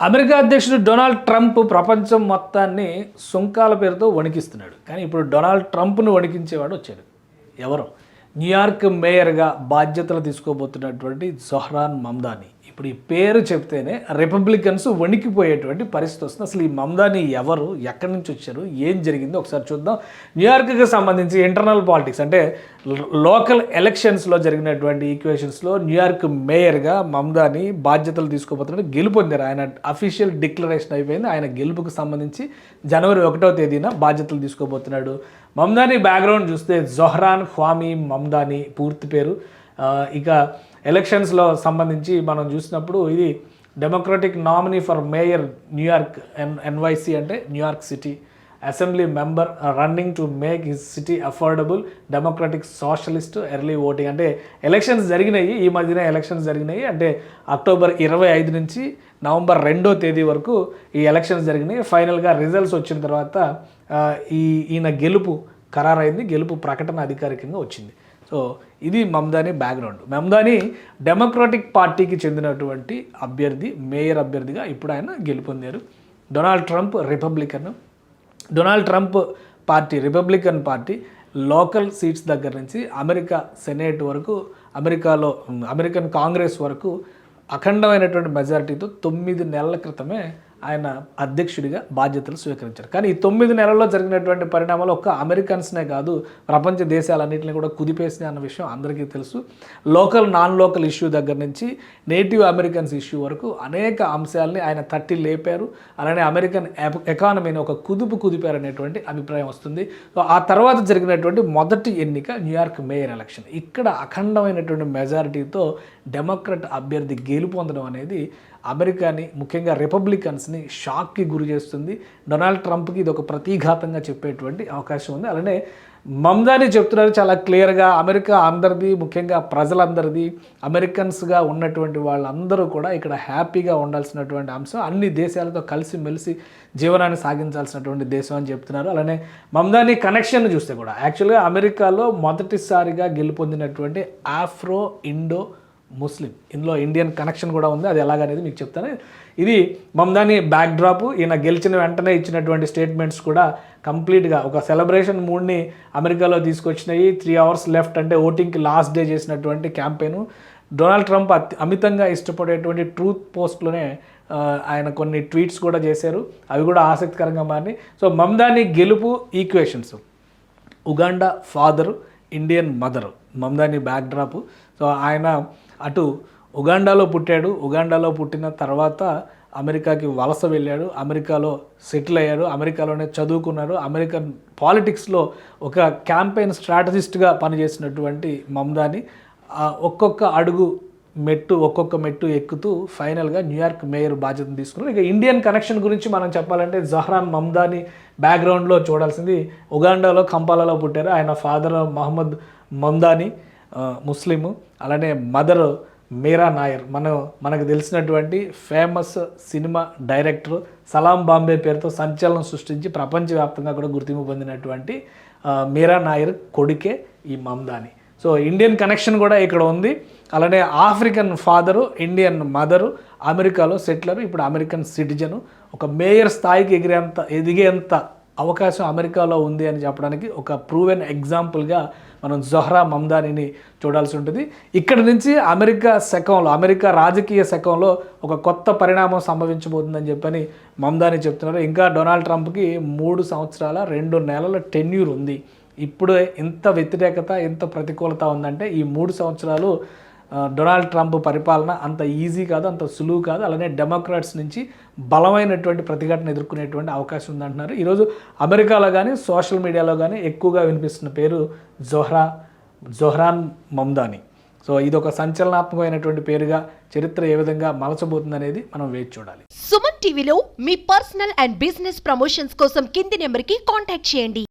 America అధ్యక్షుడు Donald Trump ప్రపంచం మొత్తాన్ని సుంకాల పేరుతో వణికిస్తున్నాడు. కానీ ఇప్పుడు డొనాల్డ్ ట్రంప్ను వణికించేవాడు వచ్చాడు. ఎవరు? న్యూయార్క్ మేయర్గా బాధ్యతలు తీసుకోబోతున్నటువంటి జొహ్రాన్ మమ్దాని. ఇప్పుడు ఈ పేరు చెప్తేనే రిపబ్లికన్స్ వణికిపోయేటువంటి పరిస్థితి వస్తుంది. అసలు ఈ మమ్దాని ఎవరు, ఎక్కడి నుంచి వచ్చారు, ఏం జరిగిందో ఒకసారి చూద్దాం. న్యూయార్క్కి సంబంధించి ఇంటర్నల్ పాలిటిక్స్ అంటే లోకల్ ఎలక్షన్స్లో జరిగినటువంటి ఈక్వేషన్స్లో న్యూయార్క్ మేయర్గా మమ్దాని బాధ్యతలు తీసుకోబోతున్నాడు. గెలుపొందారు. ఆయన అఫీషియల్ డిక్లరేషన్ అయిపోయింది. ఆయన గెలుపుకు సంబంధించి జనవరి 1వ తేదీన బాధ్యతలు తీసుకోబోతున్నాడు. మమ్దాని బ్యాక్గ్రౌండ్ చూస్తే జొహ్రాన్ ఖ్వామీ మమ్దాని పూర్తి పేరు. ఇక ఎలక్షన్స్లో సంబంధించి మనం చూసినప్పుడు ఇది democratic nominee for mayor New York, ఎన్వైసి అంటే New York city, assembly member running to make his city affordable, democratic socialist, early voting. అంటే ఎలక్షన్స్ జరిగినాయి, ఈ మధ్యన ఎలక్షన్స్ జరిగినాయి. అంటే అక్టోబర్ 25 నుంచి నవంబర్ 2వ తేదీ వరకు ఈ ఎలక్షన్స్ జరిగినాయి. ఫైనల్గా రిజల్ట్స్ వచ్చిన తర్వాత ఈయన గెలుపు ఖరారైంది. గెలుపు ప్రకటన అధికారికంగా వచ్చింది. సో ఇది మమ్దాని బ్యాక్గ్రౌండ్. మమ్దాని డెమోక్రటిక్ పార్టీకి చెందినటువంటి అభ్యర్థి, మేయర్ అభ్యర్థిగా ఇప్పుడు ఆయన గెలుపొందారు. Donald Trump Republican. Donald Trump party Republican party local seats దగ్గర నుంచి అమెరికా సెనేట్ వరకు, అమెరికన్ కాంగ్రెస్ వరకు అఖండమైనటువంటి మెజారిటీతో 9 నెలల క్రితమే ఆయన అధ్యక్షుడిగా బాధ్యతలు స్వీకరించారు. కానీ ఈ 9 నెలల్లో జరిగినటువంటి పరిణామాలు ఒక్క అమెరికన్స్నే కాదు, ప్రపంచ దేశాలన్నింటినీ కూడా కుదిపేసినాయి అన్న విషయం అందరికీ తెలుసు. లోకల్, నాన్ లోకల్ ఇష్యూ దగ్గర నుంచి నేటివ్ అమెరికన్స్ ఇష్యూ వరకు అనేక అంశాలని ఆయన తట్టి లేపారు. అలానే అమెరికన్ ఎకానమీని ఒక కుదిపారు అనేటువంటి అభిప్రాయం వస్తుంది. సో ఆ తర్వాత జరిగినటువంటి మొదటి ఎన్నిక న్యూయార్క్ మేయర్ ఎలక్షన్. ఇక్కడ అఖండమైనటువంటి మెజారిటీతో డెమోక్రట్ అభ్యర్థి గెలుపొందడం అనేది అమెరికాని, ముఖ్యంగా రిపబ్లికన్స్ని షాక్కి గురి చేస్తుంది. డొనాల్డ్ ట్రంప్కి ఇది ఒక ప్రతీఘాతంగా చెప్పేటువంటి అవకాశం ఉంది. అలానే మమ్దాని చెప్తున్నారు చాలా క్లియర్గా, అమెరికా అందరిది, ముఖ్యంగా ప్రజలందరిది, అమెరికన్స్గా ఉన్నటువంటి వాళ్ళందరూ కూడా ఇక్కడ హ్యాపీగా ఉండాల్సినటువంటి అంశం, అన్ని దేశాలతో కలిసిమెలిసి జీవనాన్ని సాగించాల్సినటువంటి దేశం అని చెప్తున్నారు. అలానే మమ్దాని కనెక్షన్ చూస్తే కూడా యాక్చువల్గా అమెరికాలో మొదటిసారిగా గెలుపొందినటువంటి ఆఫ్రో ఇండో ముస్లిం, ఇందులో ఇండియన్ కనెక్షన్ కూడా ఉంది. అది ఎలాగనేది మీకు చెప్తాను. ఇది మమ్దాని బ్యాక్డ్రాప్. ఈయన గెలిచిన వెంటనే ఇచ్చినటువంటి స్టేట్మెంట్స్ కూడా కంప్లీట్గా ఒక సెలబ్రేషన్ మూడ్ని అమెరికాలో తీసుకొచ్చినాయి. 3 hours లెఫ్ట్ అంటే ఓటింగ్కి లాస్ట్ డే చేసినటువంటి క్యాంపెయిన్. డొనాల్డ్ ట్రంప్ అమితంగా ఇష్టపడేటువంటి ట్రూత్ పోస్ట్లోనే ఆయన కొన్ని ట్వీట్స్ కూడా చేశారు. అవి కూడా ఆసక్తికరంగా మారినాయి. సో మమ్దాని గెలుపు equations: Uganda father, Indian mother. Mamdani backdrop. So ఆయన అటు ఉగాండాలో పుట్టాడు. ఉగాండాలో పుట్టిన తర్వాత అమెరికాకి వలస వెళ్ళాడు. అమెరికాలో సెటిల్ అయ్యాడు. అమెరికాలోనే చదువుకున్నాడు. అమెరికన్ పాలిటిక్స్లో ఒక క్యాంపెయిన్ స్ట్రాటజిస్ట్గా పనిచేసినటువంటి మమ్దాని ఒక్కొక్క మెట్టు ఎక్కుతూ ఫైనల్గా న్యూయార్క్ మేయర్ బాధ్యతను తీసుకున్నారు. ఇక ఇండియన్ కనెక్షన్ గురించి మనం చెప్పాలంటే జొహ్రాన్ మమ్దాని బ్యాక్గ్రౌండ్లో చూడాల్సింది, ఉగాండాలో కంపాలలో పుట్టారు. ఆయన ఫాదర్ మహమ్మద్ మమ్దాని, ముస్లిము. అలానే మదర్ మీరా నాయర్, మనకు తెలిసినటువంటి ఫేమస్ సినిమా డైరెక్టర్, సలాం బాంబే పేరుతో సంచలనం సృష్టించి ప్రపంచవ్యాప్తంగా కూడా గుర్తింపు పొందినటువంటి మీరా నాయర్ కొడుకే ఈ మమ్దాని. సో ఇండియన్ కనెక్షన్ కూడా ఇక్కడ ఉంది. అలానే ఆఫ్రికన్ ఫాదరు, ఇండియన్ మదరు, అమెరికాలో సెటిలరు, ఇప్పుడు అమెరికన్ సిటిజను. ఒక మేయర్ స్థాయికి ఎదిగేంత అవకాశం అమెరికాలో ఉంది అని చెప్పడానికి ఒక ప్రూవెన్ ఎగ్జాంపుల్గా మనం జొహ్రా మమ్దానిని చూడాల్సి ఉంటుంది. ఇక్కడి నుంచి అమెరికా రాజకీయ శకంలో ఒక కొత్త పరిణామం సంభవించబోతుందని చెప్పని మమ్దాని చెప్తున్నారు. ఇంకా డొనాల్డ్ ట్రంప్కి 3 సంవత్సరాల 2 నెలల టెన్యూర్ ఉంది. ఇప్పుడు ఎంత వ్యతిరేకత, ఎంత ప్రతికూలత ఉందంటే ఈ 3 సంవత్సరాలు డొనాల్డ్ ట్రంప్ పరిపాలన అంత ఈజీ కాదు, అంత సులువు కాదు. అలానే డెమోక్రాట్స్ నుంచి బలమైనటువంటి ప్రతిఘటన ఎదుర్కొనేటువంటి అవకాశం ఉందంటున్నారు. ఈరోజు అమెరికాలో కానీ సోషల్ మీడియాలో కానీ ఎక్కువగా వినిపిస్తున్న పేరు జొహ్రాన్ మమ్దాని. సో ఇది ఒక సంచలనాత్మకమైనటువంటి పేరుగా చరిత్ర ఏ విధంగా మలచబోతుంది అనేది మనం వేచి చూడాలి. సుమన్ టీవీలో మీ పర్సనల్ అండ్ బిజినెస్ ప్రమోషన్స్ కోసం కింది నెంబర్కి కాంటాక్ట్ చేయండి.